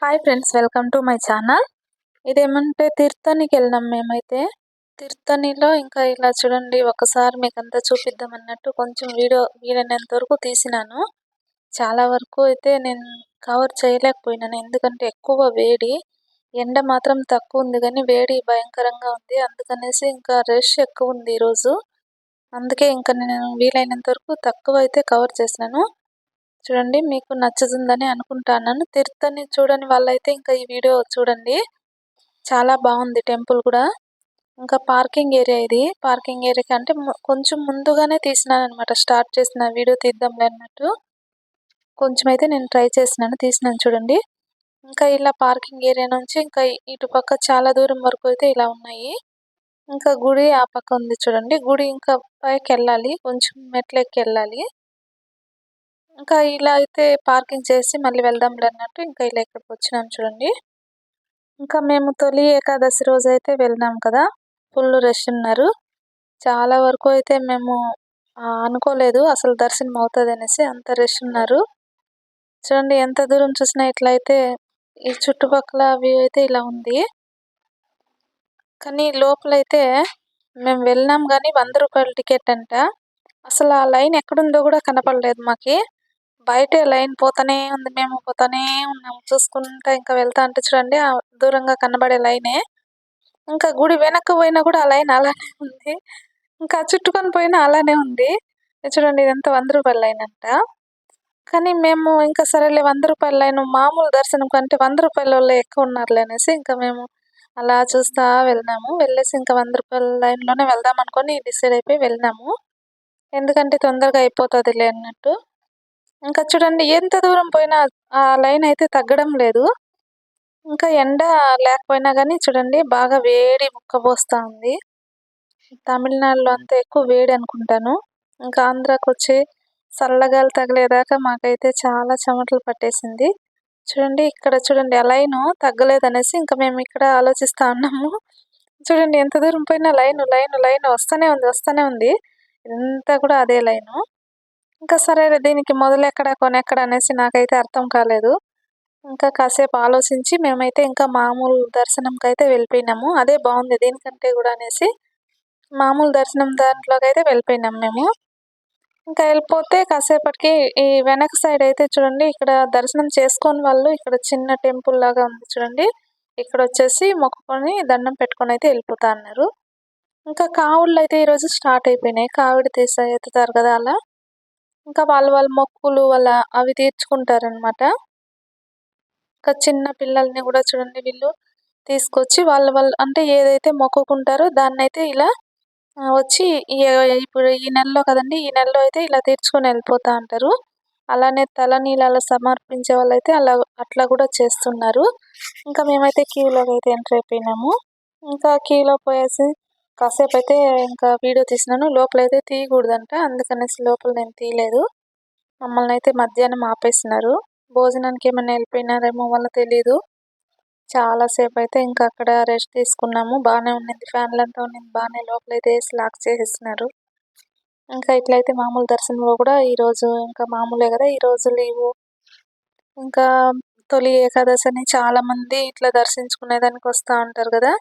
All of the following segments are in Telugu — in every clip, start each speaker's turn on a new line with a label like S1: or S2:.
S1: Hi friends, welcome to my channel. ఇదేమంటే తిరుత్తణికి వెళ్ళినాం మేమైతే. తిరుత్తణిలో ఇంకా ఇలా చూడండి, ఒకసారి మీకు అంతా చూపిద్దాం అన్నట్టు కొంచెం వీలైనంత వరకు తీసినాను. చాలా వరకు అయితే నేను కవర్ చేయలేకపోయినాను, ఎందుకంటే ఎక్కువ వేడి. ఎండ మాత్రం తక్కువ ఉంది కానీ వేడి భయంకరంగా ఉంది. అందుకనేసి ఇంకా రష్ ఎక్కువ ఉంది ఈరోజు. అందుకే ఇంకా నేను వీలైనంత వరకు తక్కువ అయితే కవర్ చేసినాను. చూడండి, మీకు నచ్చుతుందని అనుకుంటున్నాను. తిరుత్తణి చూడని వాళ్ళైతే ఇంకా ఈ వీడియో చూడండి. చాలా బాగుంది టెంపుల్ కూడా. ఇంకా పార్కింగ్ ఏరియా ఇది. పార్కింగ్ ఏరియా అంటే కొంచెం ముందుగానే తీసినాను అనమాట. స్టార్ట్ చేసిన వీడియో తీద్దాంలే అన్నట్టు కొంచెం అయితే నేను ట్రై తీసినాను చూడండి. ఇంకా ఇలా పార్కింగ్ ఏరియా నుంచి ఇంకా ఇటు పక్క చాలా దూరం వరకు అయితే ఇలా ఉన్నాయి. ఇంకా గుడి ఆ పక్క ఉంది చూడండి. గుడి ఇంకా పైకి వెళ్ళాలి, కొంచెం మెట్లెక్కి వెళ్ళాలి. ఇంకా ఇలా అయితే పార్కింగ్ చేసి మళ్ళీ వెళ్దాంలే అన్నట్టు ఇంకా ఇలా ఇక్కడికి వచ్చినాం చూడండి. ఇంకా మేము తొలి ఏకాదశి రోజు అయితే వెళ్ళినాం కదా, ఫుల్ రష్ ఉన్నారు. చాలా వరకు అయితే మేము అనుకోలేదు అసలు దర్శనం అవుతుంది అనేసి, అంత రష్ ఉన్నారు. చూడండి, ఎంత దూరం చూసినా ఇట్లయితే ఈ చుట్టుపక్కల వ్యూ అయితే ఇలా ఉంది. కానీ లోపలైతే మేము వెళ్ళినాం కానీ 100 రూపాయల టికెట్ అంట. అసలు ఆ లైన్ ఎక్కడుందో కూడా కనపడలేదు మాకి. బయటే లైన్ పోతానే ఉంది, మేము పోతానే ఉన్నాము చూసుకుంటా. ఇంకా వెళ్తా అంటే చూడండి, ఆ దూరంగా కనబడే లైనే. ఇంకా గుడి వెనక్కి పోయినా కూడా ఆ లైన్ అలానే ఉంది. ఇంకా చుట్టుకొని పోయినా అలానే ఉంది. చూడండి, ఇదంతా 100 రూపాయల లైన్ అంట. కానీ మేము ఇంకా సరేలే, 100 రూపాయల లైన్ మామూలు దర్శనం కంటే 100 రూపాయల వాళ్ళే ఎక్కువ ఉన్నారులే అనేసి ఇంకా మేము అలా చూస్తా వెళ్ళినాము. వెళ్ళేసి ఇంకా 100 రూపాయల లైన్లోనే వెళ్దాం అనుకొని డిసైడ్ అయిపోయి వెళ్ళినాము. ఎందుకంటే తొందరగా అయిపోతుందిలే అన్నట్టు. ఇంకా చూడండి, ఎంత దూరం పోయినా ఆ లైన్ అయితే తగ్గడం లేదు. ఇంకా ఎండ లేకపోయినా కానీ చూడండి, బాగా వేడి ఉక్కబోస్తా ఉంది. తమిళనాడులో అంతా ఎక్కువ వేడి అనుకుంటాను. ఇంకా ఆంధ్రాకి వచ్చి చల్లగాలి తగిలేదాకా మాకైతే చాలా చెమటలు పట్టేసింది. చూడండి, ఇక్కడ చూడండి, ఆ లైను తగ్గలేదనేసి ఇంకా మేము ఇక్కడ ఆలోచిస్తా ఉన్నాము. చూడండి, ఎంత దూరం పోయినా లైన్ లైన్ లైన్ వస్తూనే ఉంది. ఇదంతా కూడా అదే లైను. ఇంకా సరే, దీనికి మొదలెక్కడ కొనెక్కడ అనేసి నాకైతే అర్థం కాలేదు. ఇంకా కాసేపు ఆలోచించి మేమైతే ఇంకా మామూలు దర్శనంకి అయితే వెళ్ళిపోయినాము. అదే బాగుంది దీనికంటే కూడా అనేసి మామూలు దర్శనం దాంట్లోకి అయితే వెళ్ళిపోయినాం మేము. ఇంకా వెళ్ళిపోతే కాసేపటికి ఈ వెనక సైడ్ అయితే చూడండి, ఇక్కడ దర్శనం చేసుకొని వాళ్ళు ఇక్కడ చిన్న టెంపుల్ లాగా ఉంది చూడండి. ఇక్కడ వచ్చేసి మొక్కుకొని దండం పెట్టుకొని అయితే వెళ్ళిపోతా అన్నారు. ఇంకా కావుళ్ళు అయితే ఈరోజు స్టార్ట్ అయిపోయినాయి. కావిడి ఎత్తుతారు కదా అలా. ఇంకా వాళ్ళ మొక్కులు అవి తీర్చుకుంటారనమాట. ఇంకా చిన్న పిల్లల్ని కూడా చూడండి, వీళ్ళు తీసుకొచ్చి వాళ్ళు అంటే ఏదైతే మొక్కుకుంటారో దాన్ని అయితే ఇలా వచ్చి ఇప్పుడు ఈ నెలలో కదండి, ఈ నెలలో అయితే ఇలా తీర్చుకొని వెళ్ళిపోతా అంటారు. అలానే తలనీలాలు సమర్పించే వాళ్ళైతే అట్లా కూడా చేస్తున్నారు. ఇంకా మేమైతే క్యూలోకి అయితే ఎంటర్ అయిపోయినాము. ఇంకా క్యూలో పోయేసి కాసేపు అయితే ఇంకా వీడియో తీసినాను. లోపలైతే తీయకూడదంట, అందుకనేసి లోపల నేను తీయలేదు. మమ్మల్ని అయితే మధ్యాహ్నం ఆపేసినారు. భోజనానికి ఏమైనా వెళ్ళిపోయినారేమో వాళ్ళు తెలీదు. చాలాసేపు అయితే ఇంకా అక్కడ రెస్ట్ తీసుకున్నాము. బాగానే ఉన్నింది, ఫ్యాన్లంతా ఉన్నింది బాగానే. లోపలైతే వేసి లాక్ చేసేసినారు. ఇంకా ఇట్లయితే మామూలు దర్శనంలో కూడా ఈరోజు ఇంకా మామూలే కదా, ఈరోజు లీవు. ఇంకా తొలి ఏకాదశి అని చాలామంది ఇట్లా దర్శించుకునేదానికి వస్తూ ఉంటారు కదా.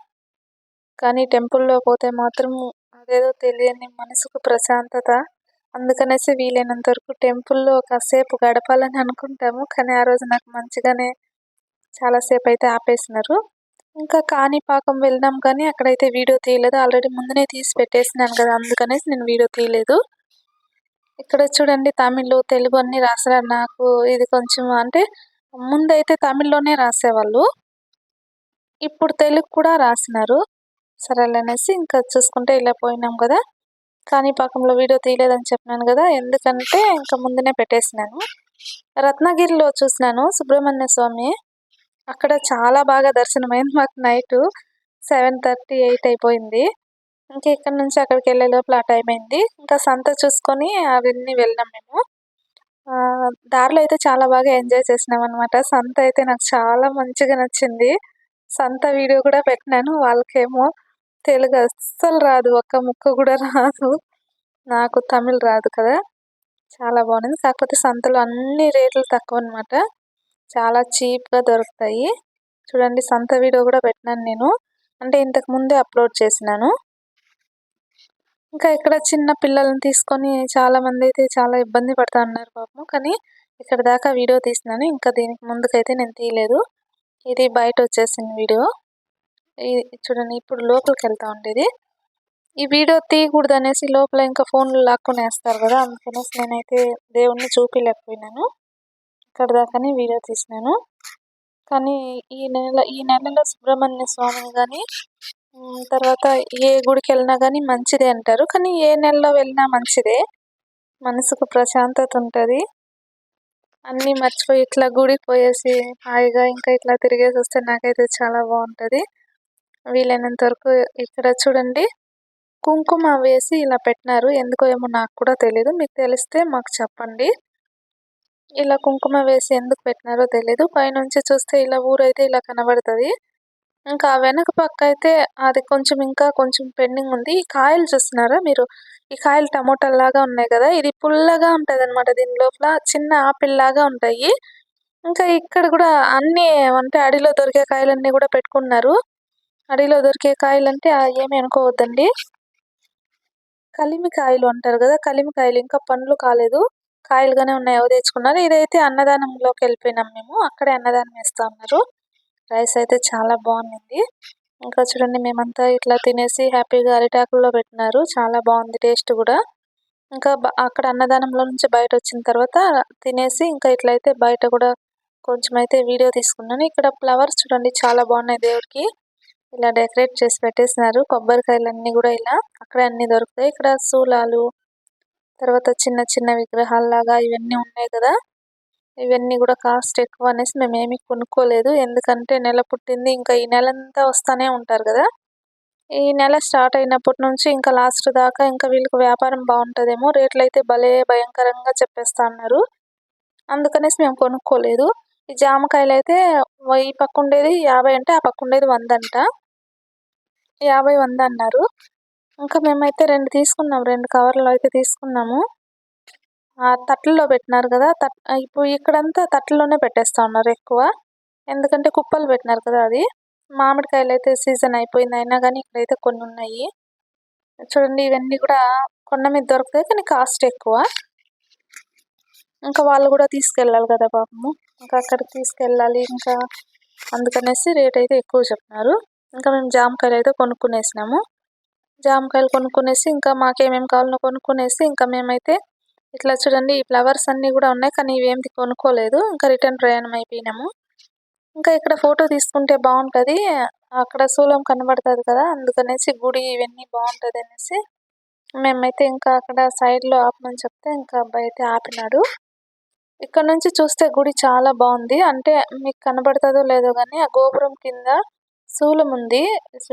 S1: కానీ టెంపుల్లో పోతే మాత్రం అదేదో తెలియని మనసుకు ప్రశాంతత. అందుకనేసి వీలైనంత వరకు టెంపుల్లో కాసేపు గడపాలని అనుకుంటాము. కానీ ఆ రోజు నాకు మంచిగానే చాలాసేపు అయితే ఆపేసినారు. ఇంకా కాణిపాకం వెళ్ళినాం కానీ అక్కడైతే వీడియో తీయలేదు. ఆల్రెడీ ముందునే తీసి పెట్టేసినాను కదా, అందుకనేసి నేను వీడియో తీయలేదు. ఇక్కడ చూడండి, తమిళ్ తెలుగు అన్నీ రాశారు. నాకు ఇది కొంచెం అంటే ముందైతే తమిళ్లోనే రాసేవాళ్ళు, ఇప్పుడు తెలుగు కూడా రాసినారు. సరేలనేసి ఇంకా చూసుకుంటే ఇలా పోయినాం కదా. కాణిపాకంలో వీడియో తీయలేదని చెప్పినాను కదా, ఎందుకంటే ఇంకా ముందునే పెట్టేసినాను. రత్నగిరిలో చూసినాను సుబ్రహ్మణ్య స్వామి. అక్కడ చాలా బాగా దర్శనమైంది మాకు. నైట్ 7:30, 8 అయిపోయింది. ఇంకా ఇక్కడ నుంచి అక్కడికి వెళ్ళే లోపల ఆ టైం అయింది. ఇంకా సంత చూసుకొని అవన్నీ వెళ్ళాం మేము. దారిలో అయితే చాలా బాగా ఎంజాయ్ చేసినాం అనమాట. సంత అయితే నాకు చాలా మంచిగా నచ్చింది. సంత వీడియో కూడా పెట్టినాను. వాళ్ళకేమో తెలుగు అస్సలు రాదు, ఒక్క ముక్క కూడా రాదు. నాకు తమిళ్ రాదు కదా. చాలా బాగుంది. కాకపోతే సంతలో అన్ని రేట్లు తక్కువ అనమాట. చాలా చీప్గా దొరుకుతాయి. చూడండి, సంత వీడియో కూడా పెట్టినాను నేను, అంటే ఇంతకు ముందే అప్లోడ్ చేసినాను. ఇంకా ఇక్కడ చిన్న పిల్లల్ని తీసుకొని చాలామంది అయితే చాలా ఇబ్బంది పడుతూ ఉన్నారు పాపం. కానీ ఇక్కడ దాకా వీడియో తీసినాను, ఇంకా దీనికి ముందుకైతే నేను తీయలేదు. ఇది బయట వచ్చేసిన వీడియో. చూడండి, ఇప్పుడు లోపలికి వెళ్తా ఉండేది. ఈ వీడియో తీయకూడదు అనేసి లోపల ఇంకా ఫోన్లు లాక్కొని వేస్తారు కదా, అందుకనేసి నేనైతే దేవుణ్ణి చూపించలేకపోయినాను. ఇక్కడ దాకానే వీడియో తీసినాను. కానీ ఈ నెలలో సుబ్రహ్మణ్య స్వామిని కానీ తర్వాత ఏ గుడికి వెళ్ళినా కానీ మంచిదే అంటారు. కానీ ఏ నెలలో వెళ్ళినా మంచిదే, మనసుకు ప్రశాంతత ఉంటుంది. అన్నీ మర్చిపోయి ఇట్లా గుడికి పోయేసి హాయిగా ఇంకా ఇట్లా తిరిగేసి వస్తే నాకైతే చాలా బాగుంటుంది. వీలైనంత వరకు ఇక్కడ చూడండి, కుంకుమ వేసి ఇలా పెట్టినారు. ఎందుకో ఏమో నాకు కూడా తెలీదు, మీకు తెలిస్తే మాకు చెప్పండి. ఇలా కుంకుమ వేసి ఎందుకు పెట్టినారో తెలీదు. పైనుంచి చూస్తే ఇలా ఊరైతే ఇలా కనబడుతుంది. ఇంకా వెనక పక్క అయితే అది ఇంకా కొంచెం పెండింగ్ ఉంది. ఈ కాయలు చూస్తున్నారా మీరు, ఈ కాయలు టమోటాలాగా ఉన్నాయి కదా, ఇది పుల్లగా ఉంటుంది అనమాట. దీని లోపల చిన్న ఆపిల్ లాగా ఉంటాయి. ఇంకా ఇక్కడ కూడా అన్నీ అంటే అడవిలో దొరికే కాయలన్నీ కూడా పెట్టుకున్నారు. అడవిలో దొరికే కాయలు అంటే ఏమి అనుకోవద్దండి, కలిమికాయలు అంటారు కదా, కలిమికాయలు. ఇంకా పండ్లు కాలేదు, కాయలుగానే ఉన్నాయి. అవి తెచ్చుకున్నారు. ఇదైతే అన్నదానంలోకి వెళ్ళిపోయినాం మేము, అక్కడే అన్నదానం వేస్తూ ఉన్నారు. రైస్ అయితే చాలా బాగుంది. ఇంకా చూడండి, మేమంతా ఇట్లా తినేసి హ్యాపీగా అరిటాకుల్లో పెట్టినారు. చాలా బాగుంది టేస్ట్ కూడా. ఇంకా అక్కడ అన్నదానంలో నుంచి బయట వచ్చిన తర్వాత తినేసి ఇంకా ఇట్లయితే బయట కూడా కొంచెం అయితే వీడియో తీసుకున్నాను. ఇక్కడ ఫ్లవర్స్ చూడండి చాలా బాగున్నాయి, దేవుడికి ఇలా డెకరేట్ చేసి పెట్టేసినారు. కొబ్బరికాయలన్నీ కూడా ఇలా అక్కడే అన్నీ దొరుకుతాయి. ఇక్కడ శూలాలు, తర్వాత చిన్న చిన్న విగ్రహాల్లాగా ఇవన్నీ ఉన్నాయి కదా, ఇవన్నీ కూడా కాస్ట్ ఎక్కువ అనేసి మేము ఏమీ కొనుక్కోలేదు. ఎందుకంటే నెల పుట్టింది, ఇంకా ఈ నెలంతా వస్తూనే ఉంటారు కదా. ఈ నెల స్టార్ట్ అయినప్పటి నుంచి ఇంకా లాస్ట్ దాకా ఇంకా వీళ్ళకి వ్యాపారం బాగుంటుందేమో, రేట్లు అయితే భలే భయంకరంగా చెప్పేస్తా ఉన్నారు. అందుకనేసి మేము కొనుక్కోలేదు. ఈ జామకాయలు అయితే ఈ పక్క ఉండేది 50 అంటే ఆ పక్క ఉండేది 100 అంట. 50-100 అన్నారు. ఇంకా మేమైతే 2 తీసుకున్నాము, 2 కవర్లు అయితే తీసుకున్నాము. తట్టల్లో పెట్టినారు కదా, ఇప్పుడు ఇక్కడంతా తట్టల్లోనే పెట్టేస్తా ఉన్నారు ఎక్కువ, ఎందుకంటే కుప్పలు పెట్టినారు కదా. అది మామిడికాయలు అయితే సీజన్ అయిపోయింది, అయినా కానీ ఇక్కడైతే కొన్ని ఉన్నాయి. చూడండి, ఇవన్నీ కూడా కొండ మీద దొరుకుతాయి కానీ కాస్ట్ ఎక్కువ. ఇంకా వాళ్ళు కూడా తీసుకెళ్ళాలి కదా పాపము, ఇంకా అక్కడికి తీసుకెళ్ళాలి, ఇంకా అందుకనేసి రేట్ అయితే ఎక్కువ చెప్తున్నారు. ఇంకా మేము జామకాయలు అయితే కొనుక్కునేసినాము. జామకాయలు కొనుక్కునేసి ఇంకా మాకేమేమి కావాలో కొనుక్కునేసి ఇంకా మేమైతే ఇట్లా చూడండి, ఈ ఫ్లవర్స్ అన్నీ కూడా ఉన్నాయి కానీ ఇవేమి కొనుక్కోలేదు. ఇంకా రిటర్న్ ప్రయాణం అయిపోయినాము. ఇంకా ఇక్కడ ఫోటో తీసుకుంటే బాగుంటుంది, అక్కడ శూలం కనబడుతుంది కదా, అందుకనేసి గుడి ఇవన్నీ బాగుంటుంది అనేసి మేమైతే ఇంకా అక్కడ సైడ్లో ఆపమని చెప్తే ఇంకా అబ్బాయి అయితే ఆపినాడు. ఇక్కడ నుంచి చూస్తే గుడి చాలా బాగుంది. అంటే మీకు కనబడుతుందో లేదో కానీ ఆ గోపురం కింద శూలం ఉంది.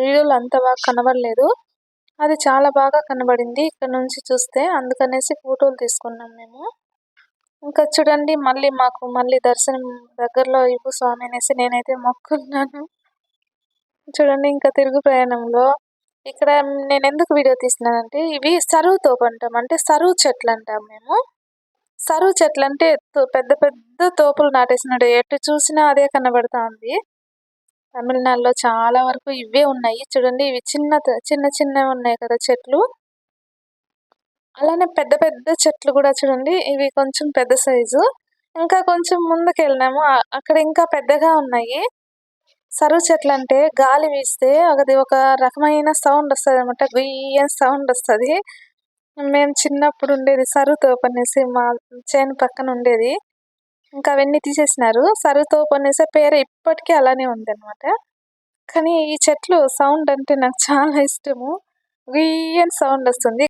S1: వీడియోలో అంత బాగా కనబడలేదు, అది చాలా బాగా కనబడింది ఇక్కడ నుంచి చూస్తే, అందుకనేసి ఫోటోలు తీసుకున్నాం మేము. ఇంకా చూడండి, మళ్ళీ దర్శనం దగ్గరలో ఇవ్వు స్వామి అనేసి నేనైతే మొక్కున్నాను. చూడండి, ఇంకా తిరుగు ప్రయాణంలో ఇక్కడ నేను ఎందుకు వీడియో తీసినానంటే, ఇవి సరువు తోపు అంటాం, అంటే సరువు చెట్లు అంటాం మేము. సరువు చెట్లు అంటే పెద్ద పెద్ద తోపులు నాటేసినట్టు ఎటు చూసినా అదే కనబడతా ఉంది. తమిళనాడులో చాలా వరకు ఇవే ఉన్నాయి. చూడండి, ఇవి చిన్నవి ఉన్నాయి కదా చెట్లు, అలానే పెద్ద పెద్ద చెట్లు కూడా చూడండి, ఇవి కొంచెం పెద్ద సైజు. ఇంకా కొంచెం ముందుకు వెళ్ళినాము, అక్కడ ఇంకా పెద్దగా ఉన్నాయి. సరువు చెట్లు అంటే గాలి వీస్తే అది ఒక రకమైన సౌండ్ వస్తుంది అనమాట, గుయ్యని సౌండ్ వస్తుంది. మేము చిన్నప్పుడు ఉండేది సరువు తోపు అనేసి, మా చేను పక్కన ఉండేది. ఇంకా అవన్నీ తీసేసినారు. సరువు తోపు అనేసి పేరు ఇప్పటికీ అలానే ఉంది అనమాట. కానీ ఈ చెట్లు సౌండ్ అంటే నాకు చాలా ఇష్టము, గుయ్యని సౌండ్ వస్తుంది.